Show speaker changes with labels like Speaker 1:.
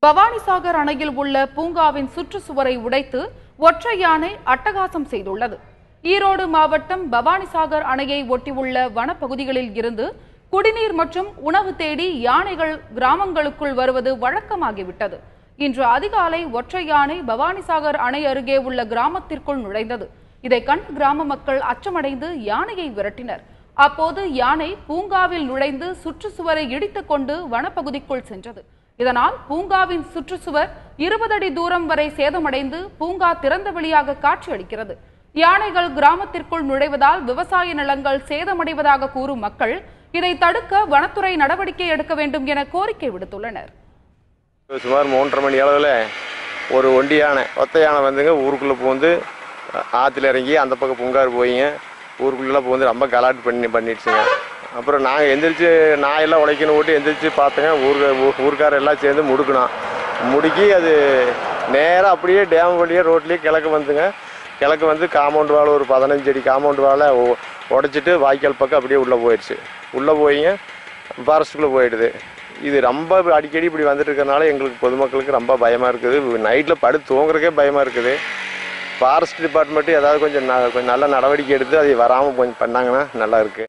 Speaker 1: பவானிசாகர் அணையில் உள்ள பூங்காவின் சுற்றுச்சுவரை உடைத்து ஒற்றை யானை அட்டகாசம் செய்துள்ளது. ஈரோடு மாவட்டம் பவானிசாகர் அணையை ஒட்டியுள்ள வனப்பகுதிகளில் இருந்து குடிநீர் மற்றும் உணவு தேடி யானைகள் கிராமங்களுக்குள் வருவது வழக்கமாகிவிட்டது. இன்று அதிகாலை ஒற்றை யானை பவானிசாகர் அணை அருகே உள்ள கிராமத்திற்குள் நுழைந்தது. இதை கண்ட கிராம மக்கள் அச்சமடைந்து யானையை விரட்டினர். அப்போது யானை பூங்காவில் நுழைந்து சுற்றுச்சுவரை இடித்துக் கொண்டு வனப்பகுதிக்குள் சென்றது. இதனால் பூங்காவின் சுற்றுச்சுவர் 20 அடி தூரம் வரை சேதமடைந்து பூங்கா திறந்த வெளியாக காட்சியளிக்கிறது. யானைகள் கிராமத்திற்குள் நுழைவதால் விவசாய நிலங்கள் சேதமடைவதாக கூறும் மக்கள் இதை தடுக்க வனத்துறை நடவடிக்கை எடுக்க வேண்டும் என கோரிக்கை விடுத்துள்ளனர்.
Speaker 2: சுமார் 3:30 மணி அளவில் ஒரு ஒண்டி யானை ஒத்த யானை வந்துங்க ஊருக்குள்ளே பூந்து ஆற்றுல இறங்கி அந்த பக்கம் பூங்கார் போயிங்க ஊருக்குள்ளே பூந்து ரொம்ப கலாட்டு பண்ணிடுச்சுங்க. அப்புறம் நாங்கள் எந்திரிச்சு நாயெல்லாம் உழைக்கணும் ஓட்டி எந்திரிச்சு பார்த்தோங்க. ஊருக்கார எல்லாம் சேர்ந்து முடுக்கி அது நேராக அப்படியே டேம் வழியே ரோட்லேயே கிழக்கு வந்துங்க. கிழக்கு வந்து காம்பவுண்ட் வாழை ஒரு 15 அடி காம்பவுண்ட் வாழை உடைச்சிட்டு வாய்க்கால் பக்கம் அப்படியே உள்ளே போயிடுச்சு. உள்ளே போயிங்க ஃபாரஸ்ட்டுக்குள்ளே போயிடுது. இது ரொம்ப அடிக்கடி இப்படி வந்துட்டு இருக்கிறனால எங்களுக்கு பொதுமக்களுக்கு ரொம்ப பயமாக இருக்குது. நைட்டில் படுத்து தூங்குறதுக்கே பயமாக இருக்குது. ஃபாரஸ்ட் டிபார்ட்மெண்ட்டு ஏதாவது கொஞ்சம் நல்ல நடவடிக்கை எடுத்து அதை வராமல் கொஞ்சம் பண்ணாங்கன்னா நல்லா இருக்குது.